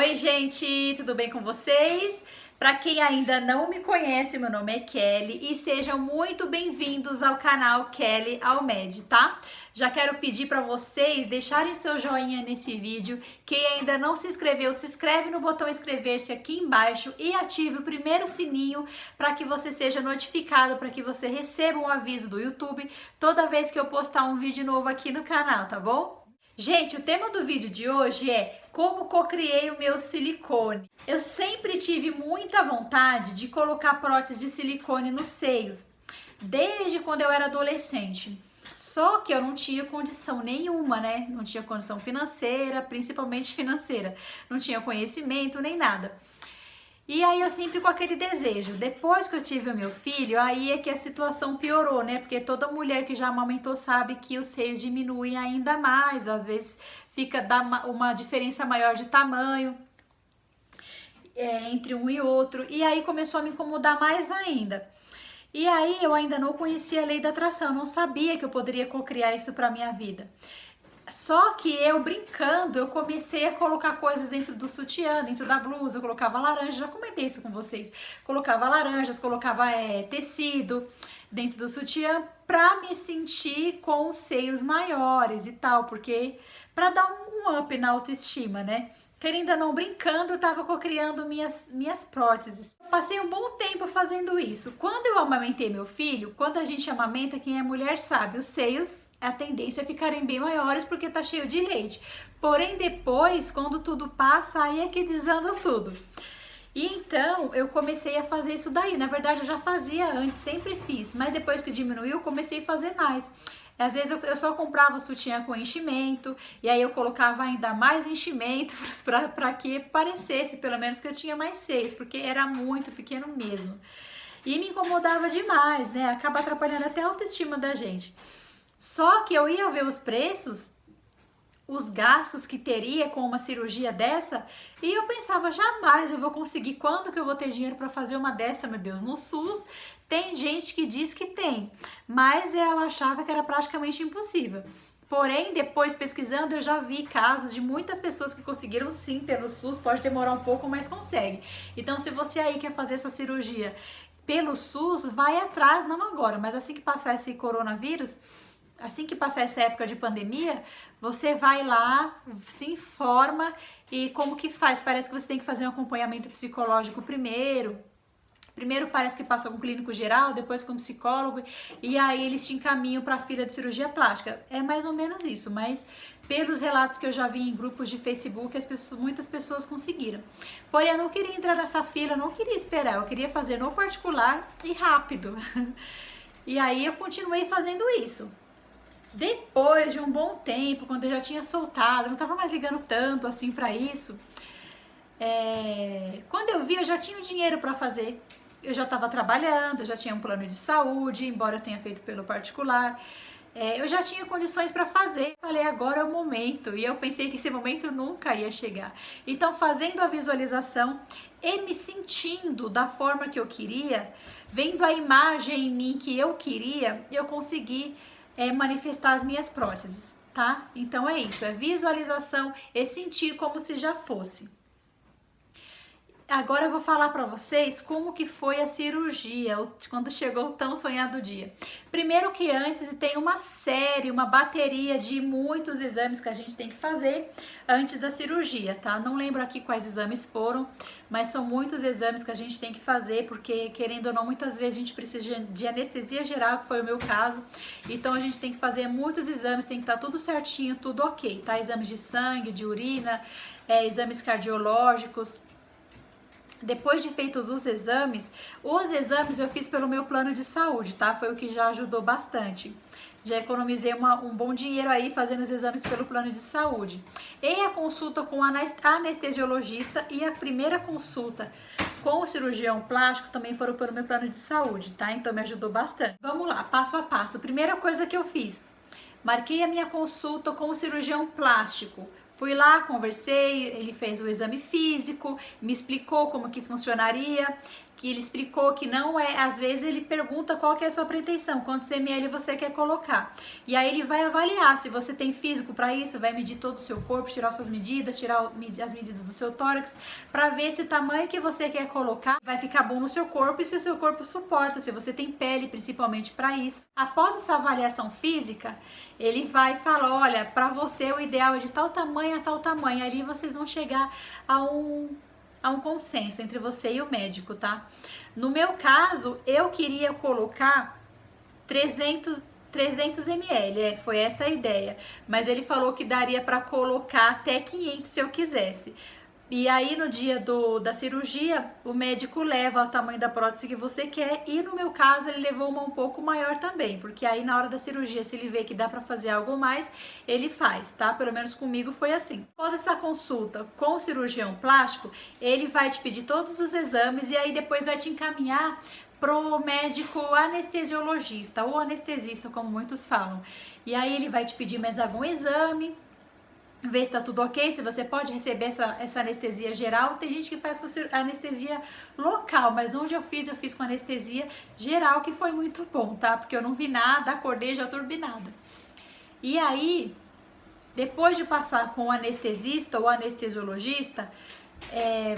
Oi, gente, tudo bem com vocês? Para quem ainda não me conhece, meu nome é Kelly e sejam muito bem-vindos ao canal Kelly Almed, tá? Já quero pedir para vocês deixarem seu joinha nesse vídeo. Quem ainda não se inscreveu, se inscreve no botão inscrever-se aqui embaixo e ative o primeiro sininho para que você seja notificado, para que você receba um aviso do YouTube toda vez que eu postar um vídeo novo aqui no canal, tá bom? Gente, o tema do vídeo de hoje é como cocriei o meu silicone. Eu sempre tive muita vontade de colocar prótese de silicone nos seios, desde quando eu era adolescente. Só que eu não tinha condição nenhuma, né? Não tinha condição financeira, principalmente financeira. Não tinha conhecimento nem nada. E aí eu sempre com aquele desejo. Depois que eu tive o meu filho, aí é que a situação piorou, né? Porque toda mulher que já amamentou sabe que os seios diminuem ainda mais. Às vezes fica uma diferença maior de tamanho entre um e outro. E aí começou a me incomodar mais ainda. E aí eu ainda não conhecia a lei da atração, não sabia que eu poderia cocriar isso para minha vida. Só que eu brincando, eu comecei a colocar coisas dentro do sutiã, dentro da blusa, eu colocava laranja, já comentei isso com vocês. Colocava laranjas, colocava tecido dentro do sutiã pra me sentir com os seios maiores e tal, porque pra dar um up na autoestima, né? Querendo ou não, brincando, eu tava cocriando minhas próteses. Passei um bom tempo fazendo isso. Quando eu amamentei meu filho, quando a gente amamenta, quem é mulher sabe, os seios, a tendência é ficarem bem maiores porque tá cheio de leite. Porém, depois, quando tudo passa, aí é que desanda tudo. E então, eu comecei a fazer isso daí. Na verdade, eu já fazia antes, sempre fiz. Mas depois que diminuiu, eu comecei a fazer mais. Às vezes eu só comprava sutiã com enchimento e aí eu colocava ainda mais enchimento para que parecesse pelo menos que eu tinha mais seios, porque era muito pequeno mesmo. E me incomodava demais, né? Acaba atrapalhando até a autoestima da gente. Só que eu ia ver os preços, os gastos que teria com uma cirurgia dessa, e eu pensava, jamais eu vou conseguir, quando que eu vou ter dinheiro para fazer uma dessa, meu Deus? No SUS tem gente que diz que tem, mas eu achava que era praticamente impossível. Porém, depois pesquisando, eu já vi casos de muitas pessoas que conseguiram sim pelo SUS, pode demorar um pouco, mas consegue. Então, se você aí quer fazer sua cirurgia pelo SUS, vai atrás, não agora, mas assim que passar esse coronavírus, assim que passar essa época de pandemia, você vai lá, se informa e como que faz? Parece que você tem que fazer um acompanhamento psicológico primeiro. Primeiro parece que passa com um clínico geral, depois com um psicólogo, e aí eles te encaminham para a fila de cirurgia plástica. É mais ou menos isso, mas pelos relatos que eu já vi em grupos de Facebook, muitas pessoas conseguiram. Porém, eu não queria entrar nessa fila, eu não queria esperar, eu queria fazer no particular e rápido. E aí eu continuei fazendo isso. Depois de um bom tempo, quando eu já tinha soltado, não estava mais ligando tanto assim para isso, quando eu vi, eu já tinha o dinheiro para fazer. Eu já estava trabalhando, eu já tinha um plano de saúde, embora eu tenha feito pelo particular. Eu já tinha condições para fazer. Falei, agora é o momento. E eu pensei que esse momento nunca ia chegar. Então, fazendo a visualização e me sentindo da forma que eu queria, vendo a imagem em mim que eu queria, eu consegui manifestar as minhas próteses, tá? Então é isso, é visualização e sentir como se já fosse. Agora eu vou falar para vocês como que foi a cirurgia, quando chegou o tão sonhado dia. Primeiro que antes tem uma série, uma bateria de muitos exames que a gente tem que fazer antes da cirurgia, tá? Não lembro aqui quais exames foram, mas são muitos exames que a gente tem que fazer, porque querendo ou não, muitas vezes a gente precisa de anestesia geral, que foi o meu caso. Então a gente tem que fazer muitos exames, tem que estar tudo certinho, tudo ok, tá? Exames de sangue, de urina, exames cardiológicos. Depois de feitos os exames eu fiz pelo meu plano de saúde, tá? Foi o que já ajudou bastante. Já economizei um bom dinheiro aí fazendo os exames pelo plano de saúde. E a consulta com a anestesiologista e a primeira consulta com o cirurgião plástico também foram pelo meu plano de saúde, tá? Então me ajudou bastante. Vamos lá, passo a passo. Primeira coisa que eu fiz, marquei a minha consulta com o cirurgião plástico. Fui lá, conversei, ele fez o exame físico, me explicou como que funcionaria, que ele explicou que não é, às vezes ele pergunta qual que é a sua pretensão, quantos ml você quer colocar. E aí ele vai avaliar se você tem físico para isso, vai medir todo o seu corpo, tirar suas medidas, tirar as medidas do seu tórax, para ver se o tamanho que você quer colocar vai ficar bom no seu corpo e se o seu corpo suporta, se você tem pele principalmente para isso. Após essa avaliação física, ele vai falar, olha, para você o ideal é de tal tamanho a tal tamanho. Ali vocês vão chegar a um consenso entre você e o médico, tá? No meu caso, eu queria colocar 300 ml, foi essa a ideia. Mas ele falou que daria para colocar até 500 se eu quisesse. E aí no dia da cirurgia, o médico leva o tamanho da prótese que você quer e no meu caso ele levou uma um pouco maior também, porque aí na hora da cirurgia, se ele vê que dá para fazer algo mais, ele faz, tá? Pelo menos comigo foi assim. Após essa consulta com o cirurgião plástico, ele vai te pedir todos os exames e aí depois vai te encaminhar pro médico anestesiologista ou anestesista, como muitos falam. E aí ele vai te pedir mais algum exame, ver se tá tudo ok, se você pode receber essa anestesia geral. Tem gente que faz com anestesia local, mas onde eu fiz com anestesia geral, que foi muito bom, tá? Porque eu não vi nada, acordei já turbinada. E aí, depois de passar com o anestesista ou anestesiologista,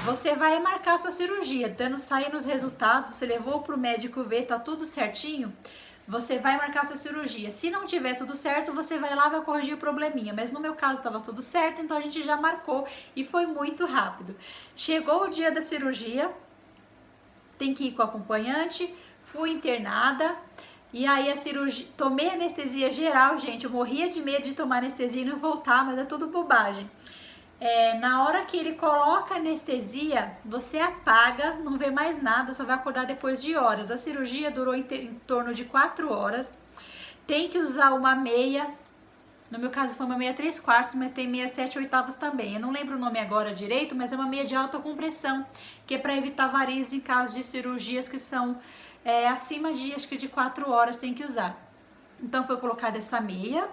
você vai marcar a sua cirurgia, saindo os resultados, você levou pro médico ver, tá tudo certinho, você vai marcar sua cirurgia. Se não tiver tudo certo, você vai lá e vai corrigir o probleminha. Mas no meu caso estava tudo certo, então a gente já marcou e foi muito rápido. Chegou o dia da cirurgia, tem que ir com o acompanhante, fui internada. E aí a cirurgia, tomei anestesia geral, gente, eu morria de medo de tomar anestesia e não voltar, mas é tudo bobagem. Na hora que ele coloca anestesia, você apaga, não vê mais nada, só vai acordar depois de horas. A cirurgia durou em torno de 4 horas. Tem que usar uma meia, no meu caso foi uma meia 3/4, mas tem meia 7/8 também. Eu não lembro o nome agora direito, mas é uma meia de alta compressão, que é para evitar varizes em caso de cirurgias que são acima de, acho que de 4 horas tem que usar. Então foi colocada essa meia,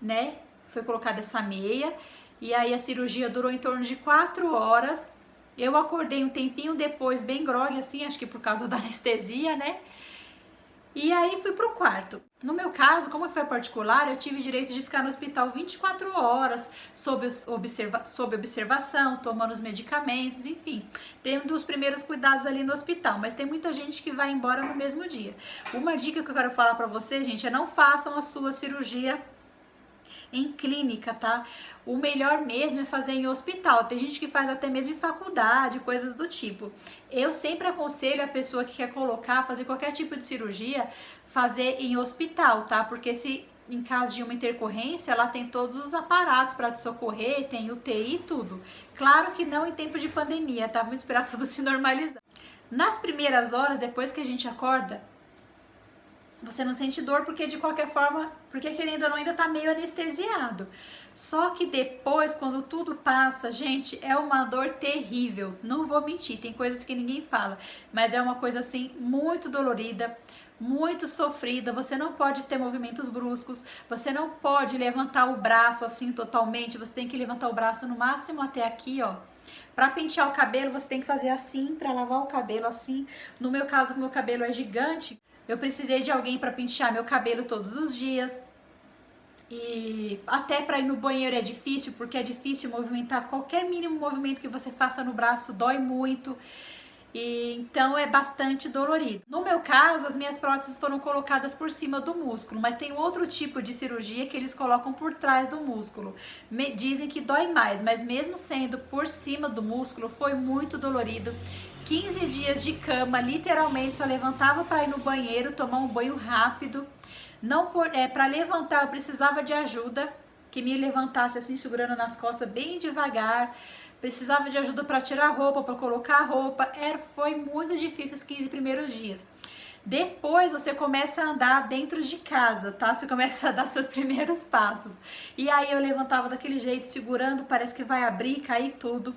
né? Foi colocada essa meia. E aí a cirurgia durou em torno de 4 horas. Eu acordei um tempinho depois, bem grogue assim, acho que por causa da anestesia, né? E aí fui pro quarto. No meu caso, como foi particular, eu tive direito de ficar no hospital 24 horas, sob observação, tomando os medicamentos, enfim, tendo os primeiros cuidados ali no hospital. Mas tem muita gente que vai embora no mesmo dia. Uma dica que eu quero falar pra vocês, gente, é não façam a sua cirurgia em clínica, tá? O melhor mesmo é fazer em hospital. Tem gente que faz até mesmo em faculdade, coisas do tipo. Eu sempre aconselho a pessoa que quer fazer qualquer tipo de cirurgia, fazer em hospital, tá? Porque se em caso de uma intercorrência, ela tem todos os aparatos para te socorrer, tem UTI e tudo. Claro que não em tempo de pandemia, tá? Vamos esperar tudo se normalizar. Nas primeiras horas, depois que a gente acorda, você não sente dor porque de qualquer forma, porque querendo ou não ainda tá meio anestesiado. Só que depois, quando tudo passa, gente, é uma dor terrível. Não vou mentir, tem coisas que ninguém fala, mas é uma coisa assim muito dolorida, muito sofrida. Você não pode ter movimentos bruscos, você não pode levantar o braço assim totalmente, você tem que levantar o braço no máximo até aqui, ó. Para pentear o cabelo, você tem que fazer assim, para lavar o cabelo assim. No meu caso, meu cabelo é gigante, eu precisei de alguém para pentear meu cabelo todos os dias. E até para ir no banheiro é difícil, porque é difícil movimentar. Qualquer mínimo movimento que você faça no braço dói muito. E então é bastante dolorido. No meu caso, as minhas próteses foram colocadas por cima do músculo, mas tem outro tipo de cirurgia que eles colocam por trás do músculo. Dizem que dói mais, mas mesmo sendo por cima do músculo, foi muito dolorido. 15 dias de cama, literalmente só levantava para ir no banheiro, tomar um banho rápido. Para levantar eu precisava de ajuda, que me levantasse assim, segurando nas costas bem devagar. Precisava de ajuda para tirar a roupa, para colocar a roupa. Foi muito difícil os 15 primeiros dias. Depois você começa a andar dentro de casa, tá? Você começa a dar seus primeiros passos. E aí eu levantava daquele jeito, segurando, parece que vai abrir, cair tudo.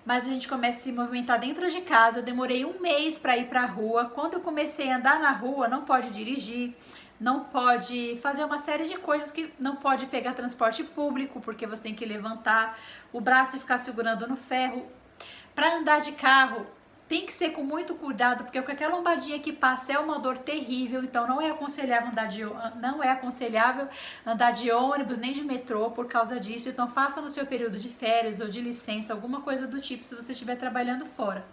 Mas a gente começa a se movimentar dentro de casa. Eu demorei 1 mês para ir para a rua. Quando eu comecei a andar na rua, não pode dirigir, não pode fazer uma série de coisas, que não pode pegar transporte público, porque você tem que levantar o braço e ficar segurando no ferro. Para andar de carro, tem que ser com muito cuidado, porque qualquer lombadinha que passa é uma dor terrível, então não é aconselhável andar de ônibus nem de metrô por causa disso. Então faça no seu período de férias ou de licença, alguma coisa do tipo, se você estiver trabalhando fora.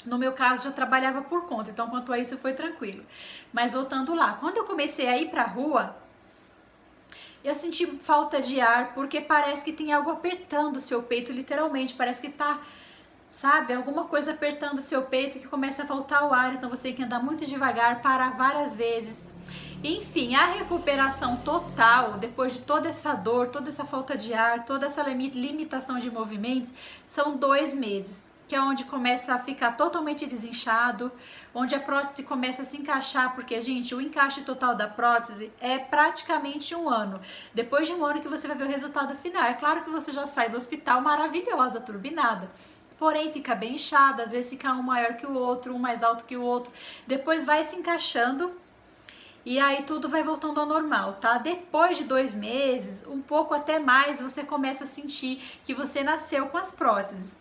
No meu caso, já trabalhava por conta, então quanto a isso foi tranquilo. Mas voltando lá, quando eu comecei a ir pra rua, eu senti falta de ar, porque parece que tem algo apertando o seu peito, literalmente, parece que tá, sabe, alguma coisa apertando o seu peito, que começa a faltar o ar, então você tem que andar muito devagar, parar várias vezes. Enfim, a recuperação total, depois de toda essa dor, toda essa falta de ar, toda essa limitação de movimentos, são 2 meses, que é onde começa a ficar totalmente desinchado, onde a prótese começa a se encaixar, porque, gente, o encaixe total da prótese é praticamente 1 ano. Depois de 1 ano que você vai ver o resultado final. É claro que você já sai do hospital maravilhosa, turbinada. Porém, fica bem inchada, às vezes fica um maior que o outro, um mais alto que o outro. Depois vai se encaixando e aí tudo vai voltando ao normal, tá? Depois de 2 meses, um pouco até mais, você começa a sentir que você nasceu com as próteses.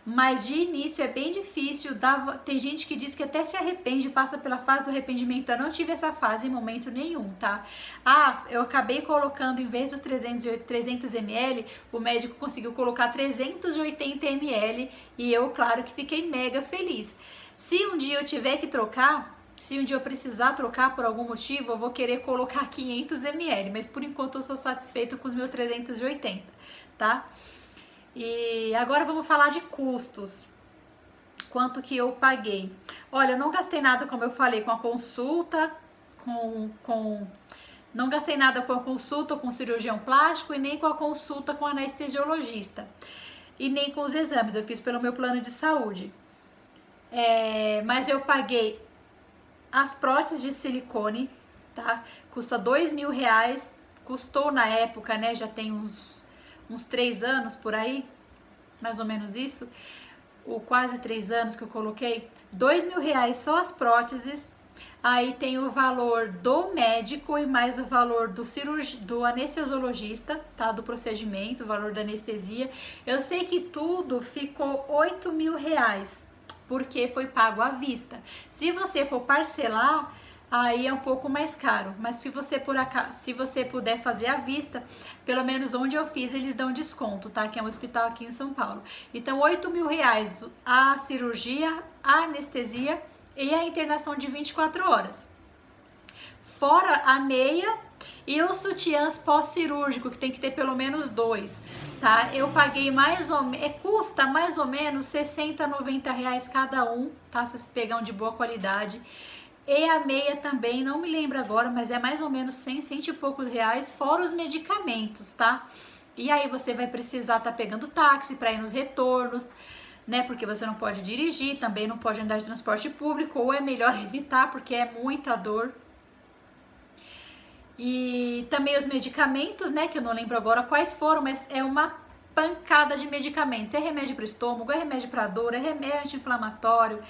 Mas de início é bem difícil, tem gente que diz que até se arrepende, passa pela fase do arrependimento. Eu não tive essa fase em momento nenhum, tá? Eu acabei colocando, em vez dos 300 ml, o médico conseguiu colocar 380 ml e eu, claro, que fiquei mega feliz. Se um dia eu tiver que trocar, se um dia eu precisar trocar por algum motivo, eu vou querer colocar 500 ml, mas por enquanto eu sou satisfeita com os meus 380, tá? E agora vamos falar de custos. Quanto que eu paguei? Olha, eu não gastei nada, como eu falei, com a consulta, não gastei nada com a consulta com o cirurgião plástico e nem com a consulta com o anestesiologista. E nem com os exames, eu fiz pelo meu plano de saúde. Mas eu paguei as próteses de silicone, tá? Custa R$2.000, custou na época, né? Já tem uns 3 anos por aí, mais ou menos isso, ou quase 3 anos que eu coloquei, R$2.000 só as próteses. Aí tem o valor do médico e mais o valor do anestesiologista, tá? Do procedimento, o valor da anestesia. Eu sei que tudo ficou R$8.000, porque foi pago à vista. Se você for parcelar, aí é um pouco mais caro, mas se você puder fazer à vista, pelo menos onde eu fiz, eles dão desconto, tá? Que é um hospital aqui em São Paulo. Então, R$8.000 a cirurgia, a anestesia e a internação de 24 horas. Fora a meia e os sutiãs pós-cirúrgico, que tem que ter pelo menos 2, tá? Eu paguei custa mais ou menos R$60 a R$90 cada um, tá? Se você pegar um de boa qualidade. E a meia também, não me lembro agora, mas é mais ou menos 100 e poucos reais, fora os medicamentos, tá? E aí você vai precisar estar pegando táxi para ir nos retornos, né? Porque você não pode dirigir, também não pode andar de transporte público, ou é melhor evitar, porque é muita dor. E também os medicamentos, né? Que eu não lembro agora quais foram, mas é uma pancada de medicamentos. É remédio para estômago, é remédio para dor, é remédio anti-inflamatório.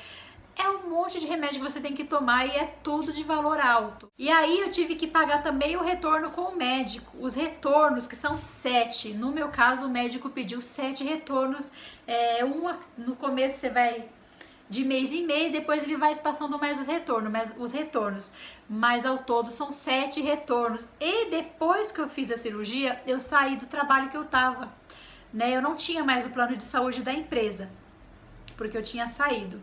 É um monte de remédio que você tem que tomar e é tudo de valor alto. E aí eu tive que pagar também o retorno com o médico. Os retornos, que são 7. No meu caso, o médico pediu 7 retornos. No começo você vai de mês em mês, depois ele vai passando mais os retornos. Mas ao todo são 7 retornos. E depois que eu fiz a cirurgia, eu saí do trabalho que eu tava, né? Eu não tinha mais o plano de saúde da empresa, porque eu tinha saído.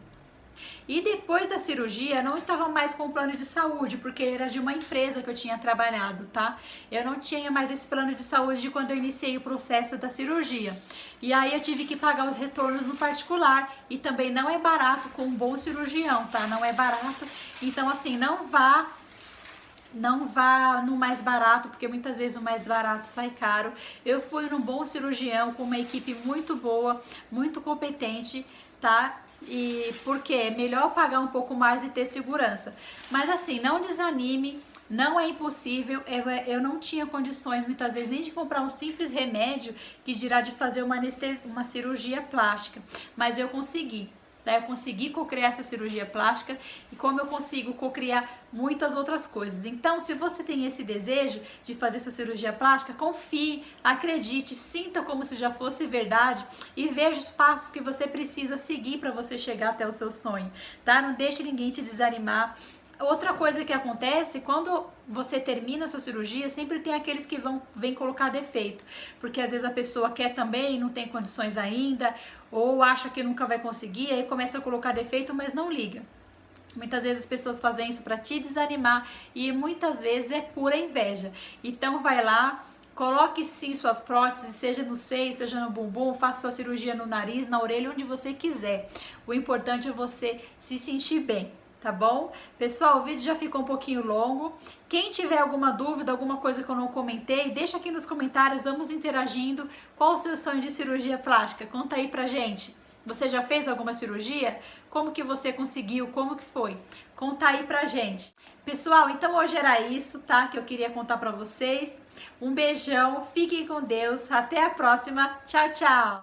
E depois da cirurgia, não estava mais com o plano de saúde, porque era de uma empresa que eu tinha trabalhado, tá? Eu não tinha mais esse plano de saúde de quando eu iniciei o processo da cirurgia. E aí eu tive que pagar os retornos no particular. E também não é barato com um bom cirurgião, tá? Não é barato. Então, assim, não vá no mais barato, porque muitas vezes o mais barato sai caro. Eu fui num bom cirurgião, com uma equipe muito boa, muito competente, tá? E porque é melhor pagar um pouco mais e ter segurança. Mas assim, não desanime, não é impossível. Eu não tinha condições muitas vezes nem de comprar um simples remédio, que dirá de fazer uma cirurgia plástica, mas eu consegui. tá? Eu consegui cocriar essa cirurgia plástica e como eu consigo cocriar muitas outras coisas. Então, se você tem esse desejo de fazer sua cirurgia plástica, confie, acredite, sinta como se já fosse verdade e veja os passos que você precisa seguir para você chegar até o seu sonho, tá? Não deixe ninguém te desanimar. Outra coisa que acontece, quando você termina a sua cirurgia, sempre tem aqueles que vêm colocar defeito, porque às vezes a pessoa quer também, não tem condições ainda, ou acha que nunca vai conseguir, aí começa a colocar defeito, mas não liga. Muitas vezes as pessoas fazem isso para te desanimar e muitas vezes é pura inveja. Então vai lá, coloque sim suas próteses, seja no seio, seja no bumbum, faça sua cirurgia no nariz, na orelha, onde você quiser. O importante é você se sentir bem. Tá bom? Pessoal, o vídeo já ficou um pouquinho longo. Quem tiver alguma dúvida, alguma coisa que eu não comentei, deixa aqui nos comentários, vamos interagindo. Qual o seu sonho de cirurgia plástica? Conta aí pra gente. Você já fez alguma cirurgia? Como que você conseguiu? Como que foi? Conta aí pra gente. Pessoal, então hoje era isso, tá? Que eu queria contar pra vocês. Um beijão, fiquem com Deus. Até a próxima. Tchau, tchau!